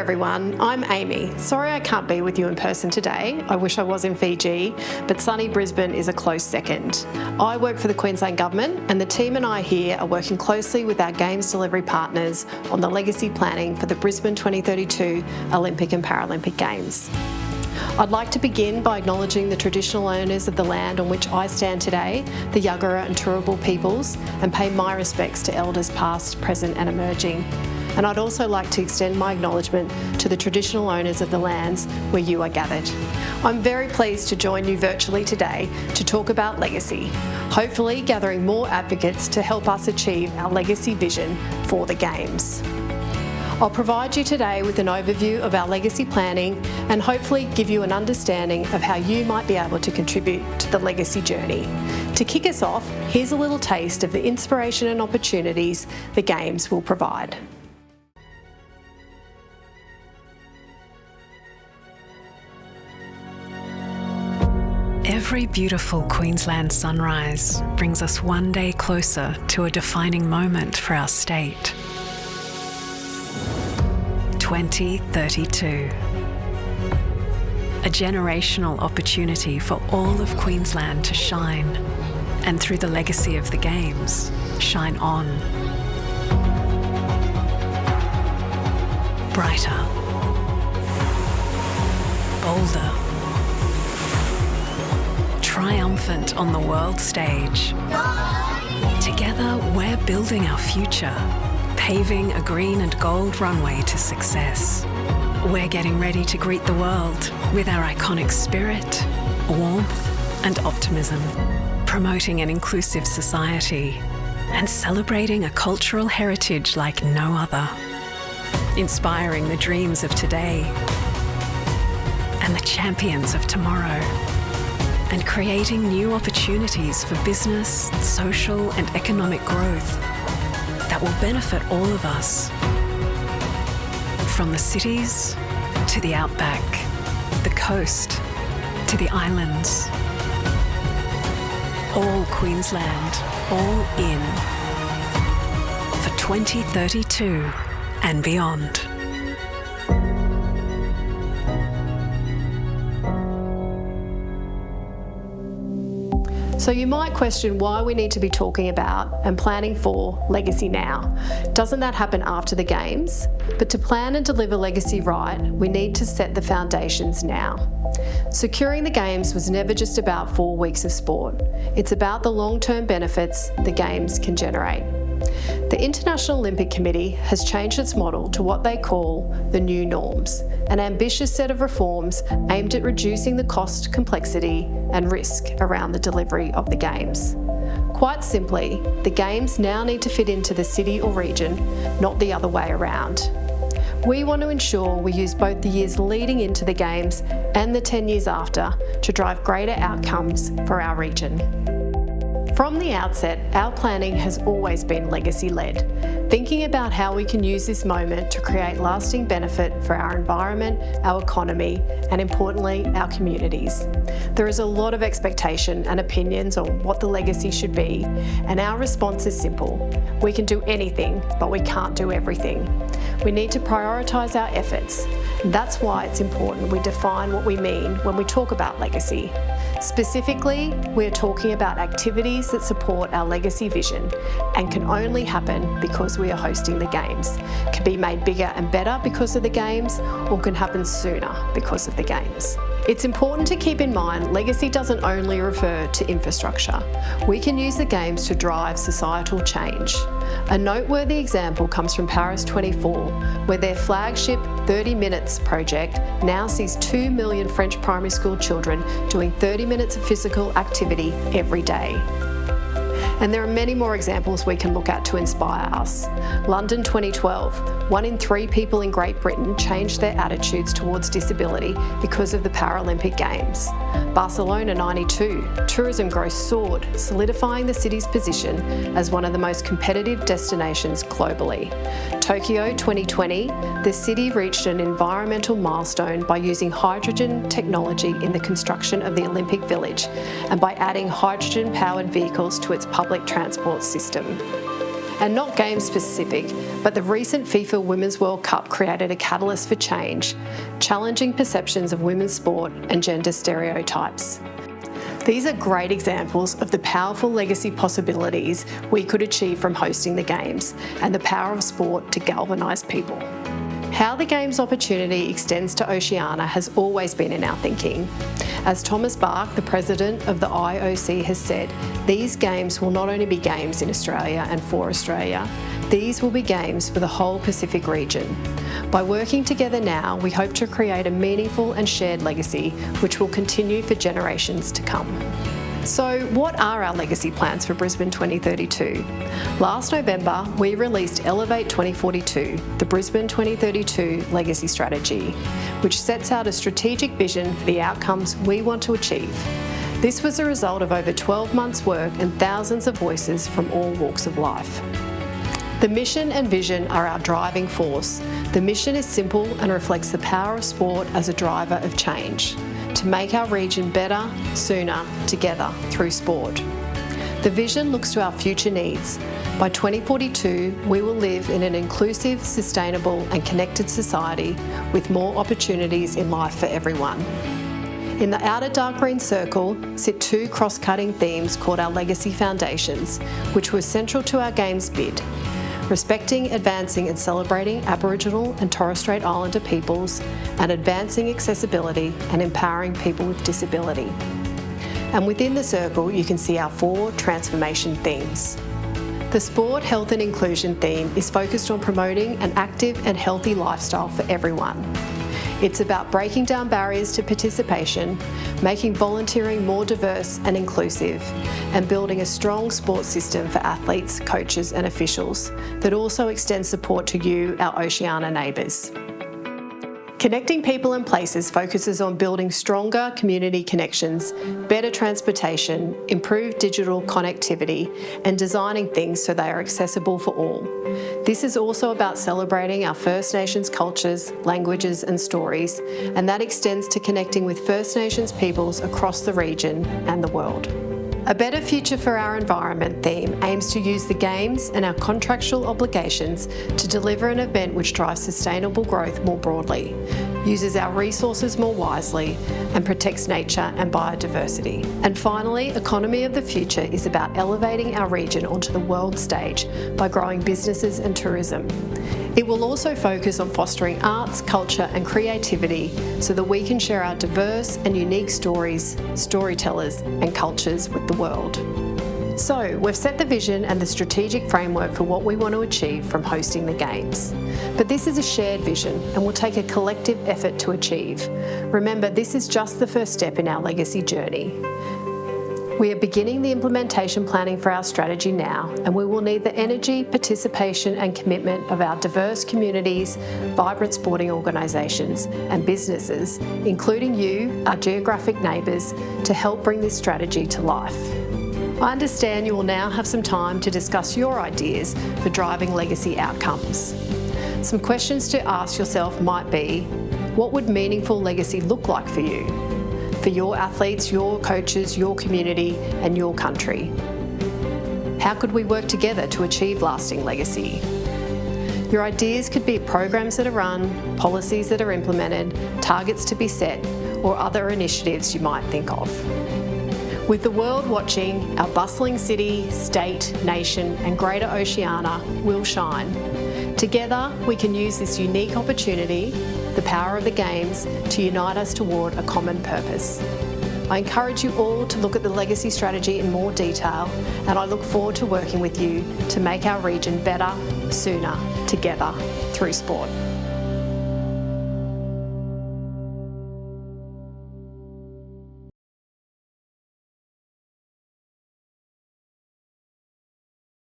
everyone, I'm Amy. Sorry I can't be with you in person today. I wish I was in Fiji, but sunny Brisbane is a close second. I work for the Queensland Government and the team and I here are working closely with our Games delivery partners on the legacy planning for the Brisbane 2032 Olympic and Paralympic Games. I'd like to begin by acknowledging the traditional owners of the land on which I stand today, the Yuggera and Turrbal peoples, and pay my respects to elders past, present and emerging. And I'd also like to extend my acknowledgement to the traditional owners of the lands where you are gathered. I'm very pleased to join you virtually today to talk about legacy, hopefully gathering more advocates to help us achieve our legacy vision for the Games. I'll provide you today with an overview of our legacy planning and hopefully give you an understanding of how you might be able to contribute to the legacy journey. To kick us off, here's a little taste of the inspiration and opportunities the Games will provide. Every beautiful Queensland sunrise brings us one day closer to a defining moment for our state. 2032. A generational opportunity for all of Queensland to shine, and through the legacy of the Games, shine on. Brighter. Bolder. Triumphant on the world stage. Together, we're building our future, paving a green and gold runway to success. We're getting ready to greet the world with our iconic spirit, warmth and optimism, promoting an inclusive society and celebrating a cultural heritage like no other, inspiring the dreams of today and the champions of tomorrow, and creating new opportunities for business, social and economic growth that will benefit all of us. From the cities to the outback, the coast to the islands. All Queensland, all in. For 2032 and beyond. So you might question why we need to be talking about and planning for legacy now. Doesn't that happen after the Games? But to plan and deliver legacy right, we need to set the foundations now. Securing the Games was never just about 4 weeks of sport. It's about the long-term benefits the Games can generate. The International Olympic Committee has changed its model to what they call the new norms, an ambitious set of reforms aimed at reducing the cost, complexity and risk around the delivery of the Games. Quite simply, the Games now need to fit into the city or region, not the other way around. We want to ensure we use both the years leading into the Games and the 10 years after to drive greater outcomes for our region. From the outset, our planning has always been legacy-led, thinking about how we can use this moment to create lasting benefit for our environment, our economy, and importantly, our communities. There is a lot of expectation and opinions on what the legacy should be, and our response is simple. We can do anything, but we can't do everything. We need to prioritise our efforts. That's why it's important we define what we mean when we talk about legacy. Specifically, we're talking about activities that support our legacy vision and can only happen because we are hosting the Games, can be made bigger and better because of the Games, or can happen sooner because of the Games. It's important to keep in mind legacy doesn't only refer to infrastructure. We can use the Games to drive societal change. A noteworthy example comes from Paris 24, where their flagship 30 Minutes project now sees 2 million French primary school children doing 30 minutes of physical activity every day. And there are many more examples we can look at to inspire us. London 2012, 1 in 3 people in Great Britain changed their attitudes towards disability because of the Paralympic Games. Barcelona 92, tourism growth soared, solidifying the city's position as one of the most competitive destinations globally. Tokyo 2020, the city reached an environmental milestone by using hydrogen technology in the construction of the Olympic Village and by adding hydrogen-powered vehicles to its public transport system. And not game specific, but the recent FIFA Women's World Cup created a catalyst for change, challenging perceptions of women's sport and gender stereotypes. These are great examples of the powerful legacy possibilities we could achieve from hosting the Games and the power of sport to galvanise people. How the Games opportunity extends to Oceania has always been in our thinking. As Thomas Bach, the president of the IOC, has said, these Games will not only be Games in Australia and for Australia, these will be Games for the whole Pacific region. By working together now, we hope to create a meaningful and shared legacy which will continue for generations to come. So what are our legacy plans for Brisbane 2032? Last November, we released Elevate 2042, the Brisbane 2032 Legacy Strategy, which sets out a strategic vision for the outcomes we want to achieve. This was a result of over 12 months' work and thousands of voices from all walks of life. The mission and vision are our driving force. The mission is simple and reflects the power of sport as a driver of change, to make our region better, sooner, together through sport. The vision looks to our future needs. By 2042, we will live in an inclusive, sustainable and connected society with more opportunities in life for everyone. In the outer dark green circle sit two cross-cutting themes called our Legacy Foundations, which were central to our Games bid: respecting, advancing and celebrating Aboriginal and Torres Strait Islander peoples, and advancing accessibility and empowering people with disability. And within the circle you can see our 4 transformation themes. The Sport, Health and Inclusion theme is focused on promoting an active and healthy lifestyle for everyone. It's about breaking down barriers to participation, making volunteering more diverse and inclusive, and building a strong sports system for athletes, coaches and officials that also extends support to you, our Oceania neighbours. Connecting People and Places focuses on building stronger community connections, better transportation, improved digital connectivity, and designing things so they are accessible for all. This is also about celebrating our First Nations cultures, languages and stories, and that extends to connecting with First Nations peoples across the region and the world. A Better Future for Our Environment theme aims to use the Games and our contractual obligations to deliver an event which drives sustainable growth more broadly, uses our resources more wisely, and protects nature and biodiversity. And finally, Economy of the Future is about elevating our region onto the world stage by growing businesses and tourism. It will also focus on fostering arts, culture and creativity so that we can share our diverse and unique stories, storytellers and cultures with the world. So, we've set the vision and the strategic framework for what we want to achieve from hosting the Games. But this is a shared vision and will take a collective effort to achieve. Remember, this is just the first step in our legacy journey. We are beginning the implementation planning for our strategy now, and we will need the energy, participation and commitment of our diverse communities, vibrant sporting organisations and businesses, including you, our geographic neighbours, to help bring this strategy to life. I understand you will now have some time to discuss your ideas for driving legacy outcomes. Some questions to ask yourself might be, what would meaningful legacy look like for you? For your athletes, your coaches, your community and your country? How could we work together to achieve lasting legacy? Your ideas could be programs that are run, policies that are implemented, targets to be set, or other initiatives you might think of. With the world watching, our bustling city, state, nation and Greater Oceania will shine. Together, we can use this unique opportunity, the power of the Games, to unite us toward a common purpose. I encourage you all to look at the legacy strategy in more detail, and I look forward to working with you to make our region better, sooner, together through sport.